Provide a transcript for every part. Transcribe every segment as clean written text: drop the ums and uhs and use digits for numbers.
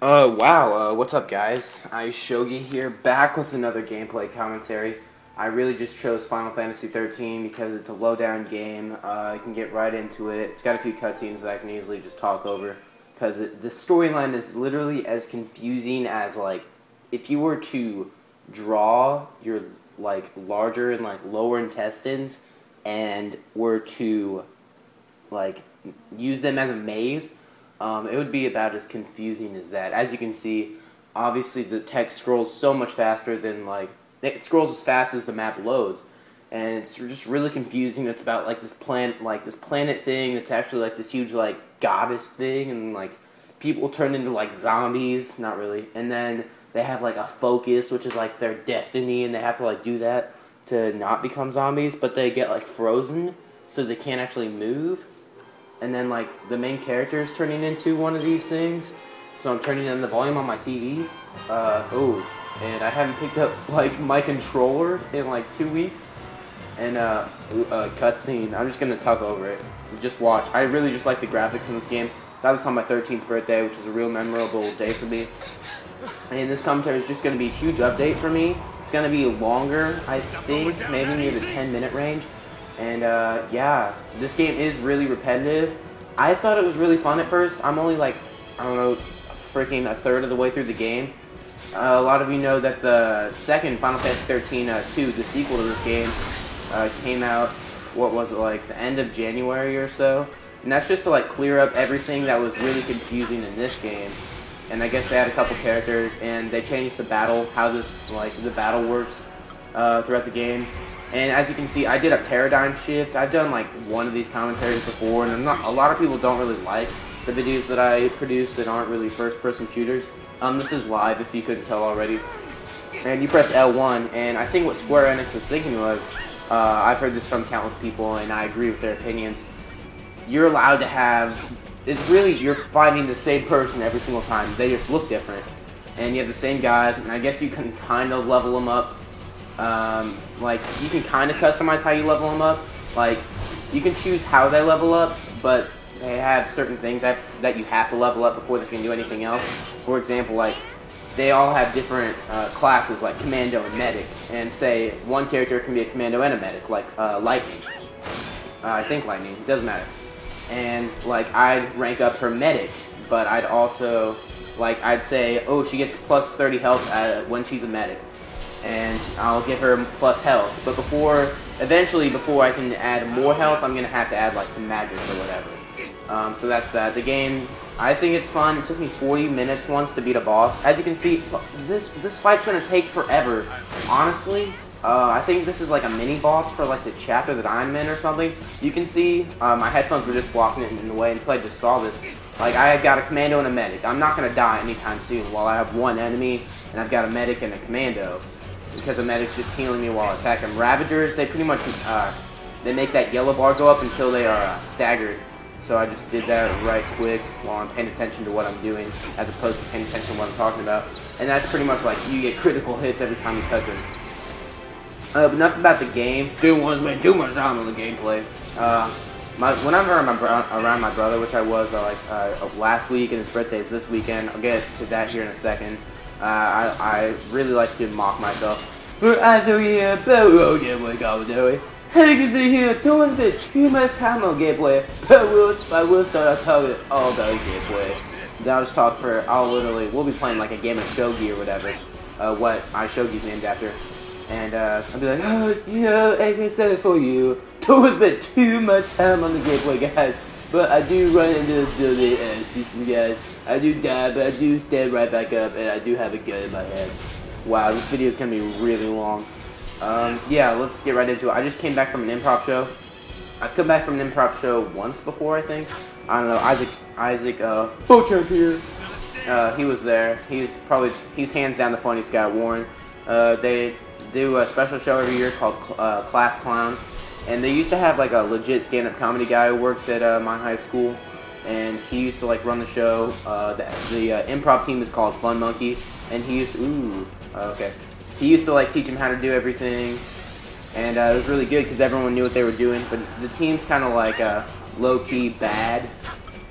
Wow, what's up guys? Shogi here, back with another gameplay commentary. I really just chose Final Fantasy 13 because it's a low-down game. I can get right into it. It's got a few cutscenes that I can easily just talk over, because the storyline is literally as confusing as, like, if you were to draw your, like, larger and, like, lower intestines and were to, like, use them as a maze. It would be about as confusing as that. As you can see, obviously the text scrolls so much faster than, like, it scrolls as fast as the map loads, and it's just really confusing. It's about, like, this planet thing that's actually, like, this huge, like, goddess thing, and, like, people turn into, like, zombies. Not really. And then they have, like, a focus, which is, like, their destiny, and they have to, like, do that to not become zombies, but they get, like, frozen, so they can't actually move. And then, like, the main character is turning into one of these things. So I'm turning on the volume on my TV. And I haven't picked up, like, my controller in, like, 2 weeks. And, cutscene. I'm just gonna talk over it. Just watch. I really just like the graphics in this game. Got this on my 13th birthday, which was a real memorable day for me. And this commentary is just gonna be a huge update for me. It's gonna be longer, I think, maybe near the 10-minute range. And, yeah, this game is really repetitive. I thought it was really fun at first. I'm only, like, I don't know, freaking a third of the way through the game. A lot of you know that the second Final Fantasy 13 2, the sequel to this game, came out, what was it, like, the end of January or so? And that's just to, like, clear up everything that was really confusing in this game. And I guess they had a couple characters, and they changed the battle, how this, like, the battle works throughout the game. And as you can see, I did a paradigm shift. I've done, like, one of these commentaries before, and a lot of people don't really like the videos that I produce that aren't really first-person shooters. This is live, if you couldn't tell already. And you press L1, and I think what Square Enix was thinking was, I've heard this from countless people, and I agree with their opinions. You're allowed to have, it's really, you're fighting the same person every single time. They just look different. And you have the same guys, and I guess you can kind of level them up. Like, you can kind of customize how you level them up. Like, you can choose how they level up, but they have certain things that you have to level up before they can do anything else. For example, like, they all have different classes, like Commando and Medic. And say, one character can be a Commando and a Medic, like Lightning. I think Lightning, it doesn't matter. And, like, I'd rank up her Medic, but I'd also, like, I'd say, oh, she gets plus 30 health when she's a Medic. And I'll give her plus health. But eventually before I can add more health, I'm going to have to add, like, some magic or whatever. So that's that. The game, I think it's fun. It took me 40 minutes once to beat a boss. As you can see, this fight's going to take forever. Honestly, I think this is like a mini-boss for, like, the chapter that I'm in or something. You can see my headphones were just blocking it in the way until I just saw this. Like, I got a Commando and a Medic. I'm not going to die anytime soon while I have one enemy, and I've got a Medic and a Commando. Because a Medic's just healing me while I attack them. Ravagers, they pretty much, they make that yellow bar go up until they are staggered. So I just did that right quick while I'm paying attention to what I'm doing, as opposed to paying attention to what I'm talking about. And that's pretty much like, you get critical hits every time you touch them. But enough about the game. Didn't want to spend too much time on the gameplay. Whenever I'm around my brother, which I was last week, and his birthday is this weekend, I'll get to that here in a second. I really like to mock myself. But I do here, but we'll get what I'm doing. Hey, get here, don't spend too much time on gameplay. But I will start talking all about gameplay. Then I'll just talk we'll be playing like a game of Shogi or whatever. What Shogi's named after. And I'll be like, oh, you know, I can say it for you. Don't spend too much time on the gameplay, guys. But I do run into the building and see some guys. I do die, but I do stand right back up, and I do have a gun in my head. Wow, this video is going to be really long. Yeah, let's get right into it. I just came back from an improv show. I've come back from an improv show once before, I think. I don't know, Isaac, Beauchamp here. He was there. He's hands down the funniest guy at Warren. They do a special show every year called Class Clown. And they used to have, like, a legit stand-up comedy guy who works at my high school. And he used to, like, run the show. The improv team is called Fun Monkey. And he used to, He used to, like, teach him how to do everything. And it was really good because everyone knew what they were doing. But the team's kind of, like, low-key bad.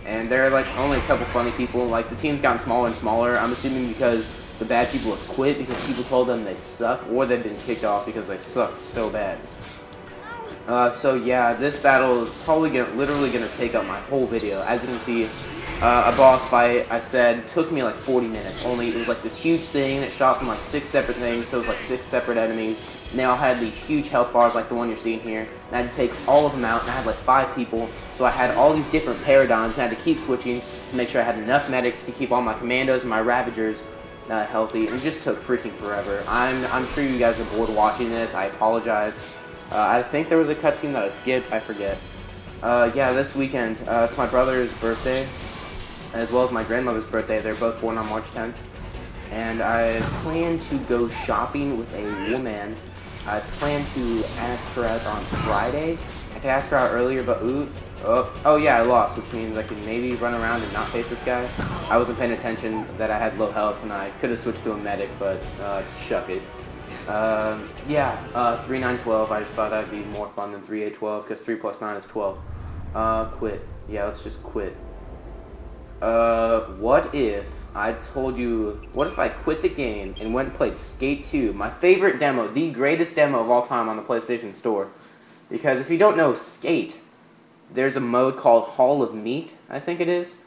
And there are like only a couple funny people. Like the team's gotten smaller and smaller. I'm assuming because the bad people have quit because people told them they suck, or they've been kicked off because they suck so bad. So yeah, this battle is probably literally gonna take up my whole video. As you can see, a boss fight, I said, took me like 40 minutes. Only it was like this huge thing that shot from like 6 separate things, so it was like 6 separate enemies. And they all had these huge health bars like the one you're seeing here. And I had to take all of them out, and I had like 5 people. So I had all these different paradigms, and I had to keep switching to make sure I had enough medics to keep all my commandos and my ravagers healthy. And it just took freaking forever. I'm sure you guys are bored watching this. I apologize. I think there was a cutscene that I skipped. I forget. Yeah, this weekend, it's my brother's birthday, as well as my grandmother's birthday. They're both born on March 10th. And I plan to go shopping with a woman. I plan to ask her out on Friday. I could ask her out earlier, but oh yeah, I lost, which means I can maybe run around and not face this guy. I wasn't paying attention that I had low health, and I could have switched to a medic, but shuck it. Yeah, 3, 9, 12. I just thought that'd be more fun than 3, 8, 12, because 3 plus 9 is 12. Quit. Yeah, let's just quit. What if I told you, what if I quit the game and went and played Skate 2, my favorite demo, the greatest demo of all time on the PlayStation Store? Because if you don't know Skate, there's a mode called Hall of Meat, I think it is.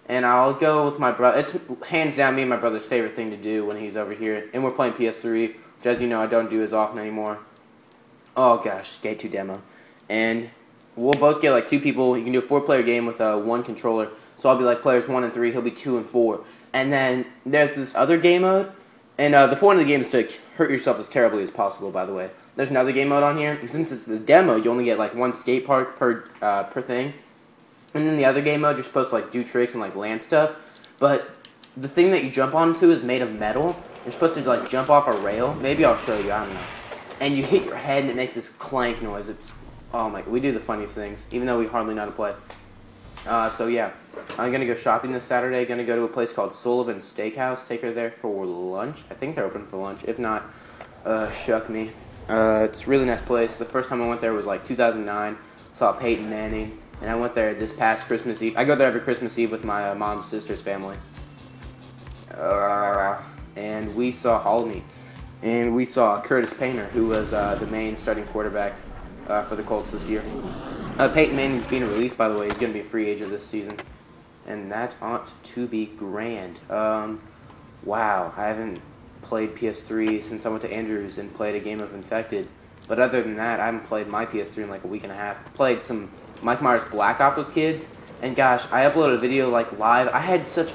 And I'll go with my brother. It's hands down me and my brother's favorite thing to do when he's over here. And we're playing PS3, which, as you know, I don't do as often anymore. Oh gosh, Skate 2 demo. And we'll both get like 2 people. You can do a 4-player game with 1 controller. So I'll be like players 1 and 3. He'll be 2 and 4. And then there's this other game mode. And the point of the game is to hurt yourself as terribly as possible, by the way. There's another game mode on here. And since it's the demo, you only get like 1 skate park per thing. And then the other game mode, you're supposed to like do tricks and like land stuff. But the thing that you jump onto is made of metal. You're supposed to like jump off a rail. Maybe I'll show you, I don't know. And you hit your head and it makes this clank noise. It's, oh my, we do the funniest things, even though we hardly know how to play. So yeah, I'm going to go shopping this Saturday. Going to go to a place called Sullivan's Steakhouse. Take her there for lunch. I think they're open for lunch. If not, shuck me. It's a really nice place. The first time I went there was like 2009. Saw Peyton Manning. And I went there this past Christmas Eve. I go there every Christmas Eve with my mom's sister's family. And we saw Hallmeet. And we saw Curtis Painter, who was the main starting quarterback for the Colts this year. Peyton Manning's being released, by the way. He's going to be a free agent this season. And that ought to be grand. Wow, I haven't played PS3 since I went to Andrews and played a game of Infected. But other than that, I haven't played my PS3 in like a week and a half. I played some Mike Myers Black Ops with kids. And gosh, I uploaded a video like live. I had such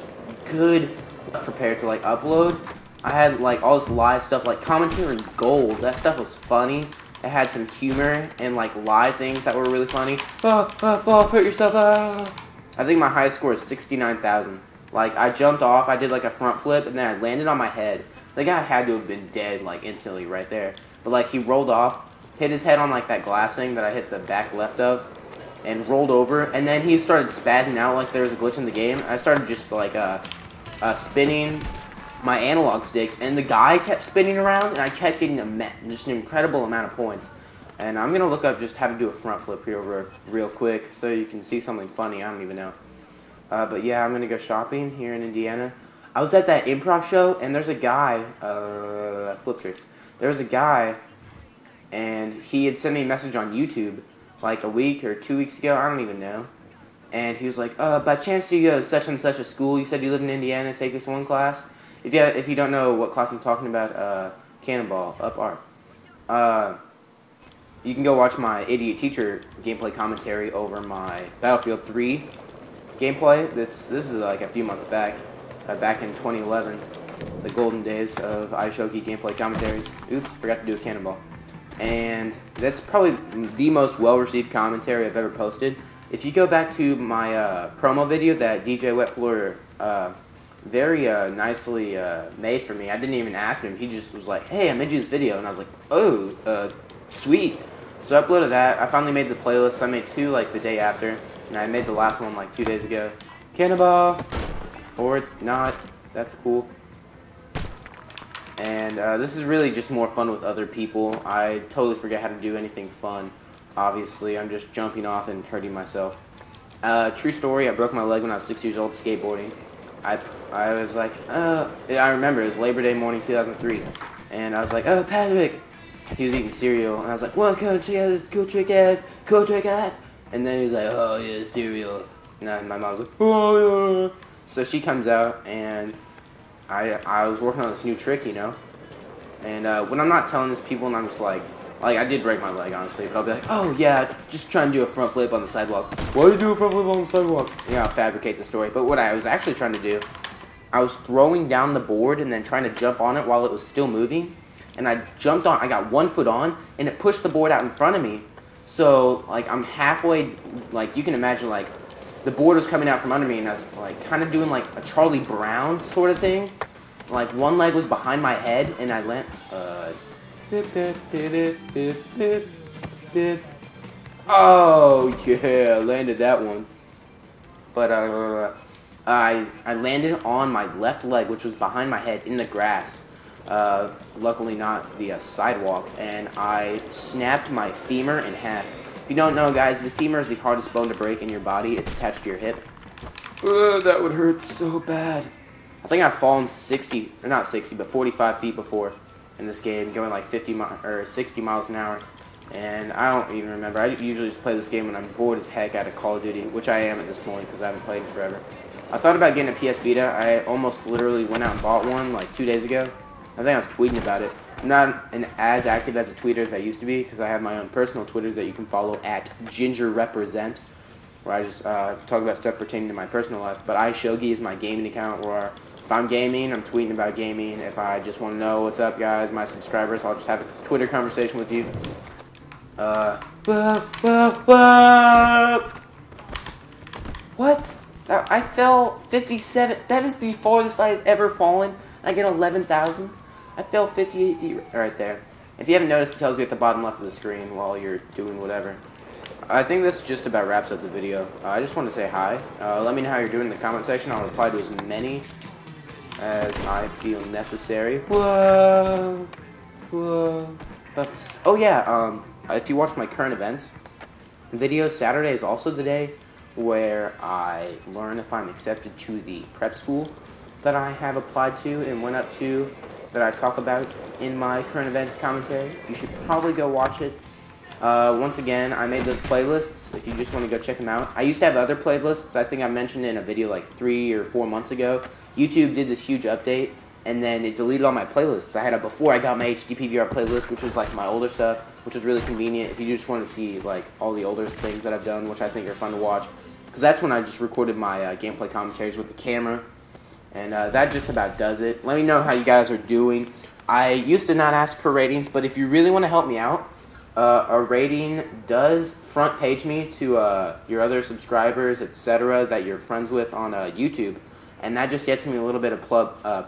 good prepared to like upload. I had like all this live stuff like commentary gold. That stuff was funny. It had some humor and like live things that were really funny. Fall, hurt yourself. I think my highest score is 69,000. Like I jumped off, I did like a front flip, and then I landed on my head. The guy had to have been dead like instantly right there. But like he rolled off, hit his head on like that glass thing that I hit the back left of, and rolled over. And then he started spazzing out like there was a glitch in the game. I started just like spinning my analog sticks, and the guy kept spinning around, and I kept getting just an incredible amount of points. And I'm gonna look up just how to do a front flip here real quick so you can see something funny. I don't even know. But yeah, I'm gonna go shopping here in Indiana. I was at that improv show, and there's a guy, flip tricks. There was a guy, and he had sent me a message on YouTube like a week or 2 weeks ago. I don't even know. And he was like, by chance do you go to such and such a school? You said you live in Indiana, take this one class. If you don't know what class I'm talking about, Cannonball, up art. You can go watch my Idiot Teacher gameplay commentary over my Battlefield 3 gameplay. This is like a few months back, back in 2011, the golden days of iShoki gameplay commentaries. Oops, forgot to do a Cannonball. And that's probably the most well-received commentary I've ever posted. If you go back to my promo video that DJ Wetfloor very nicely made for me. I didn't even ask him. He just was like, hey, I made you this video. And I was like, oh, sweet. So I uploaded that. I finally made the playlist. I made 2 like the day after. And I made the last one like 2 days ago. Cannonball. Or not. That's cool. And this is really just more fun with other people. I totally forget how to do anything fun. Obviously, I'm just jumping off and hurting myself. True story, I broke my leg when I was 6 years old skateboarding. I was like, I remember, it was Labor Day morning 2003, and I was like, oh, Patrick! He was eating cereal, and I was like, well, go trick ass, and then he was like, oh, yeah, cereal. And my mom was like, oh, yeah. So she comes out, and I was working on this new trick, you know, and when I'm not telling this to people, and I'm just like, I did break my leg, honestly, but I'll be like, oh, yeah, just trying to do a front flip on the sidewalk. Why do you do a front flip on the sidewalk? You know, I'll fabricate the story. But what I was actually trying to do, I was throwing down the board and then trying to jump on it while it was still moving. And I jumped on, I got 1 foot on, and it pushed the board out in front of me. So, like, I'm halfway, like, you can imagine, like, the board was coming out from under me, and I was, like, kind of doing, like, a Charlie Brown sort of thing. Like, one leg was behind my head, and I oh, yeah, landed that one. But, I landed on my left leg, which was behind my head, in the grass. Luckily not the sidewalk, and I snapped my femur in half. If you don't know, guys, the femur is the hardest bone to break in your body. It's attached to your hip. That would hurt so bad. I think I've fallen 60, or not 60, but 45 feet before in this game, going like 60 miles an hour. And I don't even remember. I usually just play this game when I'm bored as heck out of Call of Duty, which I am at this point because I haven't played in forever. I thought about getting a PS Vita. I almost literally went out and bought one like 2 days ago. I think I was tweeting about it. I'm not as active as a tweeter as I used to be because I have my own personal Twitter that you can follow at GingerRepresent, where I just talk about stuff pertaining to my personal life. But iShogi is my gaming account where if I'm gaming, I'm tweeting about gaming. If I just want to know what's up, guys, my subscribers, I'll just have a Twitter conversation with you. What? I fell 57. That is the farthest I've ever fallen. I get 11,000. I fell 58 feet right there. If you haven't noticed, it tells you at the bottom left of the screen while you're doing whatever. I think this just about wraps up the video. I just want to say hi. Let me know how you're doing in the comment section. I'll reply to as many as I feel necessary. Whoa. Whoa. Oh yeah, if you watch my current events video, Saturday is also the day where I learn if I'm accepted to the prep school that I have applied to and went up to, that I talk about in my current events commentary. You should probably go watch it. Once again, I made those playlists if you just want to go check them out. I used to have other playlists. I think I mentioned in a video like 3 or 4 months ago. YouTube did this huge update, and then it deleted all my playlists. I had a before I got my HD PVR playlist, which was like my older stuff, which was really convenient if you just want to see like all the older things that I've done, which I think are fun to watch. Because that's when I just recorded my gameplay commentaries with the camera. And that just about does it. Let me know how you guys are doing. I used to not ask for ratings, but if you really want to help me out, a rating does front page me to your other subscribers, etc., that you're friends with on YouTube. And that just gets me a little bit of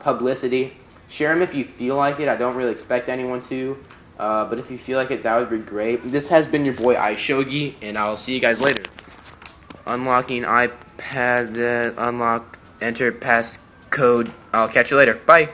publicity. Share them if you feel like it. I don't really expect anyone to. But if you feel like it, that would be great. This has been your boy iShogi, and I'll see you guys later. Unlocking iPad, unlock, enter passcode. I'll catch you later. Bye.